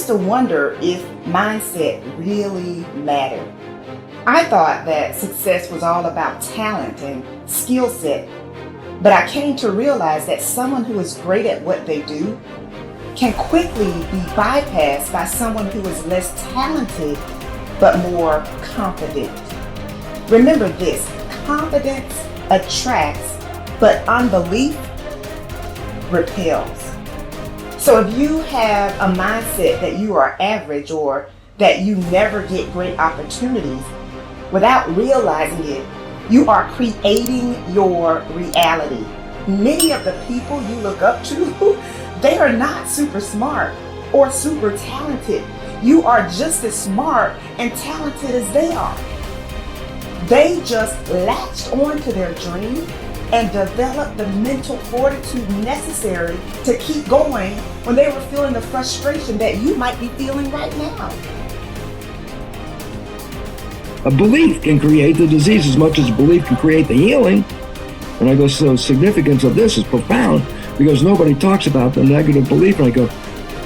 to wonder if mindset really mattered. I thought that success was all about talent and skill set, but I came to realize that someone who is great at what they do can quickly be bypassed by someone who is less talented but more confident. Remember this, confidence attracts, but unbelief repels. So if you have a mindset that you are average or that you never get great opportunities, without realizing it, you are creating your reality. Many of the people you look up to, they are not super smart or super talented. You are just as smart and talented as they are. They just latched onto their dream and developed the mental fortitude necessary to keep going when they were feeling the frustration that you might be feeling right now. A belief can create the disease as much as a belief can create the healing. And I go, so the significance of this is profound because nobody talks about the negative belief. And I go,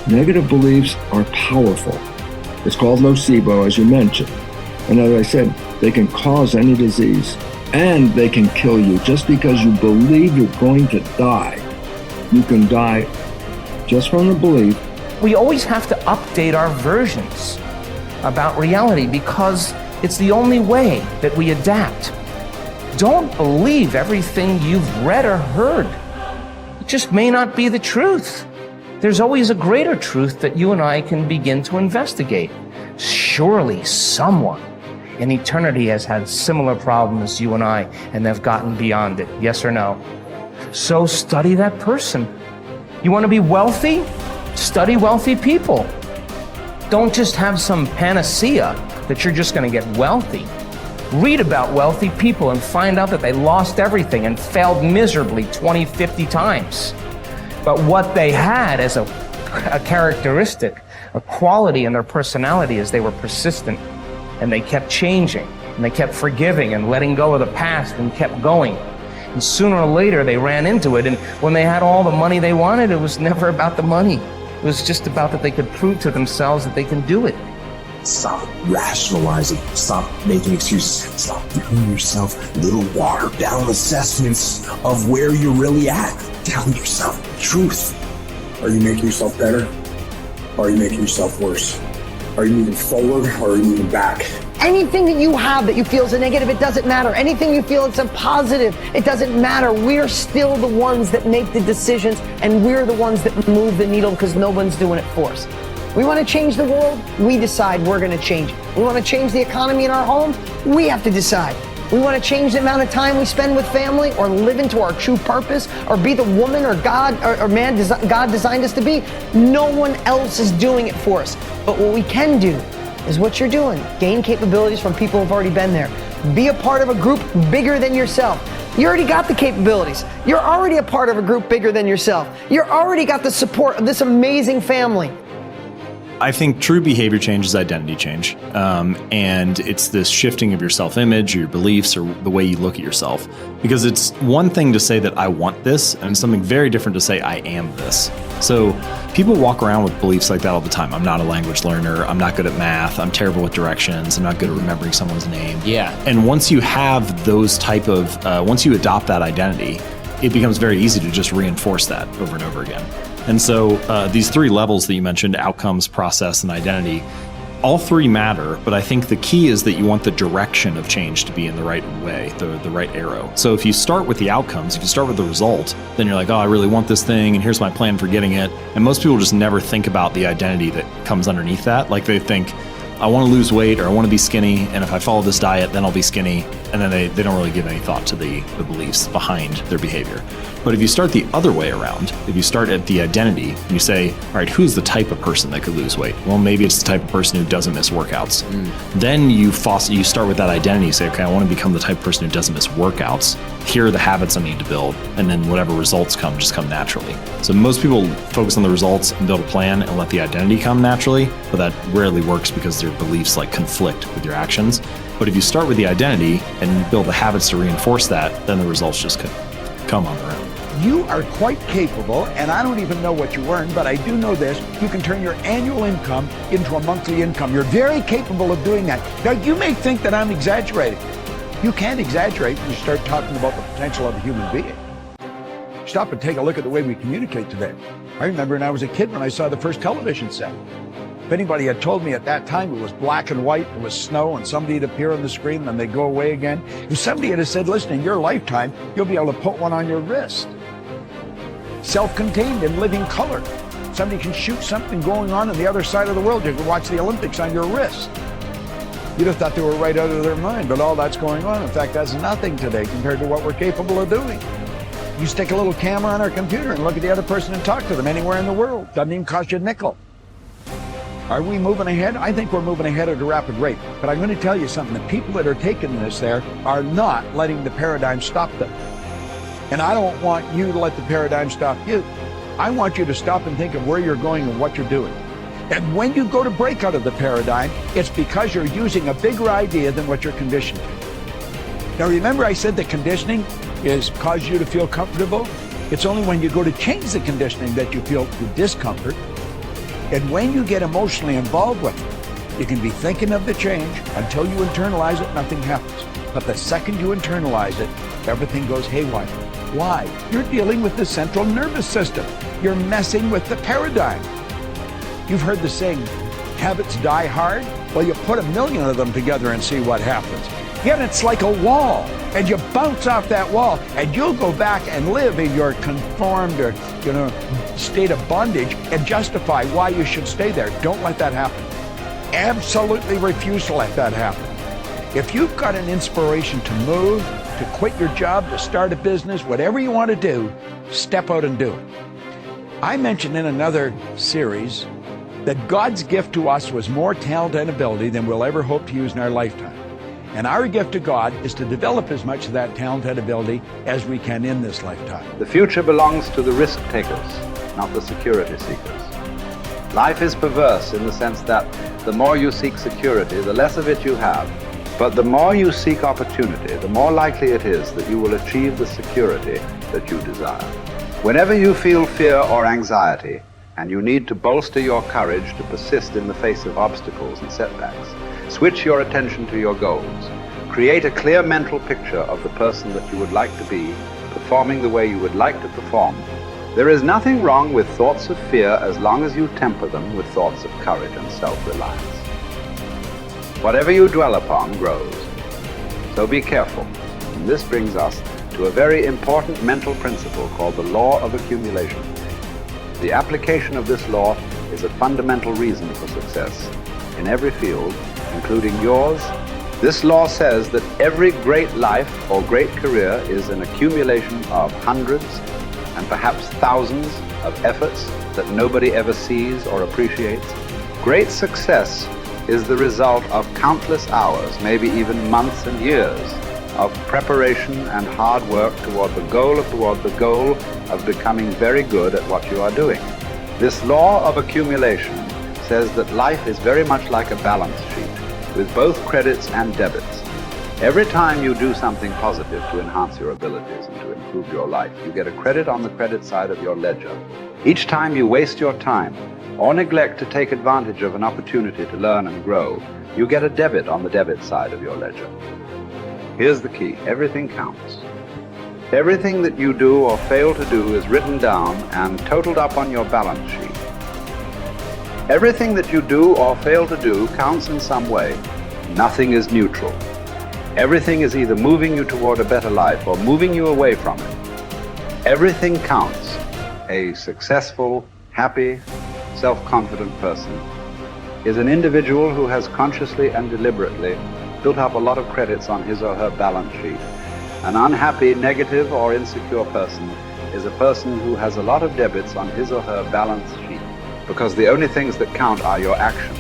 negative beliefs are powerful. It's called nocebo, as you mentioned. And as I said, they can cause any disease and they can kill you. Just because you believe you're going to die, you can die just from the belief. We always have to update our versions about reality because it's the only way that we adapt. Don't believe everything you've read or heard. It just may not be the truth. There's always a greater truth that you and I can begin to investigate. Surely someone in eternity has had similar problems as you and I, and they've gotten beyond it, yes or no? So study that person. You want to be wealthy? Study wealthy people. Don't just have some panacea that you're just going to get wealthy. Read about wealthy people and find out that they lost everything and failed miserably 20, 50 times. But what they had as a characteristic, a quality in their personality is they were persistent and they kept changing and they kept forgiving and letting go of the past and kept going. And sooner or later they ran into it, and when they had all the money they wanted, it was never about the money. It was just about that they could prove to themselves that they can do it. Stop rationalizing. Stop making excuses. Stop giving yourself little watered down assessments of where you're really at. Tell yourself the truth. Are you making yourself better? Or are you making yourself worse? Are you moving forward or are you moving back? Anything that you have that you feel is a negative, it doesn't matter. Anything you feel it's a positive, it doesn't matter. We're still the ones that make the decisions, and we're the ones that move the needle because no one's doing it for us. We want to change the world, we decide we're going to change it. We want to change the economy in our home, we have to decide. We want to change the amount of time we spend with family or live into our true purpose or be the woman or God or man God designed us to be. No one else is doing it for us. But what we can do is what you're doing. Gain capabilities from people who've already been there. Be a part of a group bigger than yourself. You already got the capabilities. You're already a part of a group bigger than yourself. You're already got the support of this amazing family. I think true behavior change is identity change. And it's this shifting of your self-image or your beliefs or the way you look at yourself. Because it's one thing to say that I want this, and it's something very different to say I am this. So people walk around with beliefs like that all the time. I'm not a language learner. I'm not good at math. I'm terrible with directions. I'm not good at remembering someone's name. Yeah. And once you have those type of, once you adopt that identity, it becomes very easy to just reinforce that over and over again. And so these three levels that you mentioned, outcomes, process, and identity, all three matter, but I think the key is that you want the direction of change to be in the right way, the right arrow. So if you start with the outcomes, if you start with the result, then you're like, oh, I really want this thing, and here's my plan for getting it. And most people just never think about the identity that comes underneath that. Like they think, I want to lose weight or I want to be skinny, and if I follow this diet, then I'll be skinny. And then they don't really give any thought to the beliefs behind their behavior. But if you start the other way around, if you start at the identity, and you say, all right, who's the type of person that could lose weight? Well, maybe it's the type of person who doesn't miss workouts. Then you start with that identity. You say, okay, I want to become the type of person who doesn't miss workouts. Here are the habits I need to build. And then whatever results come, just come naturally. So most people focus on the results and build a plan and let the identity come naturally, but that rarely works because their beliefs like conflict with your actions. But if you start with the identity and build the habits to reinforce that, then the results just come on their own. You are quite capable, and I don't even know what you earn, but I do know this. You can turn your annual income into a monthly income. You're very capable of doing that. Now, you may think that I'm exaggerating. You can't exaggerate when you start talking about the potential of a human being. Stop and take a look at the way we communicate today. I remember when I was a kid when I saw the first television set. If anybody had told me at that time it was black and white, it was snow, and somebody would appear on the screen and then they'd go away again. If somebody had said, listen, in your lifetime, you'll be able to put one on your wrist. Self-contained in living color. Somebody can shoot something going on the other side of the world. You can watch the Olympics on your wrist. You'd have thought they were right out of their mind, but all that's going on. In fact, that's nothing today compared to what we're capable of doing. You stick a little camera on our computer and look at the other person and talk to them anywhere in the world. Doesn't even cost you a nickel. Are we moving ahead? I think we're moving ahead at a rapid rate. But I'm going to tell you something. The people that are taking this there are not letting the paradigm stop them. And I don't want you to let the paradigm stop you. I want you to stop and think of where you're going and what you're doing. And when you go to break out of the paradigm, it's because you're using a bigger idea than what you're conditioned to. Now remember I said that conditioning is cause you to feel comfortable? It's only when you go to change the conditioning that you feel the discomfort. And when you get emotionally involved with it, you can be thinking of the change until you internalize it, nothing happens. But the second you internalize it, everything goes haywire. Why? You're dealing with the central nervous system. You're messing with the paradigm. You've heard the saying, habits die hard? Well, you put 1,000,000 of them together and see what happens. Yet it's like a wall, and you bounce off that wall, and you'll go back and live in your conformed or, state of bondage and justify why you should stay there. Don't let that happen. Absolutely refuse to let that happen. If you've got an inspiration to move, to quit your job, to start a business, whatever you want to do, step out and do it. I mentioned in another series that God's gift to us was more talent and ability than we'll ever hope to use in our lifetime. And our gift to God is to develop as much of that talent and ability as we can in this lifetime. The future belongs to the risk takers, not the security seekers. Life is perverse in the sense that the more you seek security, the less of it you have. But the more you seek opportunity, the more likely it is that you will achieve the security that you desire. Whenever you feel fear or anxiety, and you need to bolster your courage to persist in the face of obstacles and setbacks, switch your attention to your goals. Create a clear mental picture of the person that you would like to be, performing the way you would like to perform. There is nothing wrong with thoughts of fear as long as you temper them with thoughts of courage and self-reliance. Whatever you dwell upon grows. So be careful. And this brings us to a very important mental principle called the law of accumulation. The application of this law is a fundamental reason for success in every field, including yours. This law says that every great life or great career is an accumulation of hundreds and perhaps thousands of efforts that nobody ever sees or appreciates. Great success is the result of countless hours, maybe even months and years, of preparation and hard work toward the goal of becoming very good at what you are doing. This law of accumulation says that life is very much like a balance sheet, with both credits and debits. Every time you do something positive to enhance your abilities and to improve your life, you get a credit on the credit side of your ledger. Each time you waste your time or neglect to take advantage of an opportunity to learn and grow, you get a debit on the debit side of your ledger. Here's the key: everything counts. Everything that you do or fail to do is written down and totaled up on your balance sheet. Everything that you do or fail to do counts in some way. Nothing is neutral. Everything is either moving you toward a better life or moving you away from it. Everything counts. A successful, happy, self-confident person is an individual who has consciously and deliberately built up a lot of credits on his or her balance sheet. An unhappy, negative, or insecure person is a person who has a lot of debits on his or her balance sheet, because the only things that count are your actions.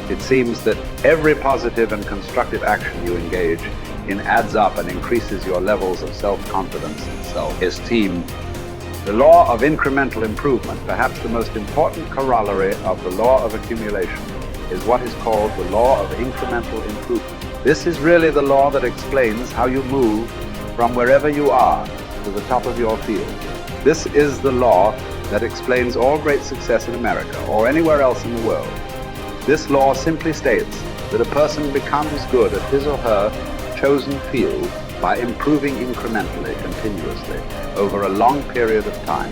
It seems that every positive and constructive action you engage in adds up and increases your levels of self-confidence and self-esteem. The law of incremental improvement, perhaps the most important corollary of the law of accumulation, is what is called the law of incremental improvement. This is really the law that explains how you move from wherever you are to the top of your field. This is the law that explains all great success in America or anywhere else in the world. This law simply states that a person becomes good at his or her chosen field by improving incrementally, continuously, over a long period of time.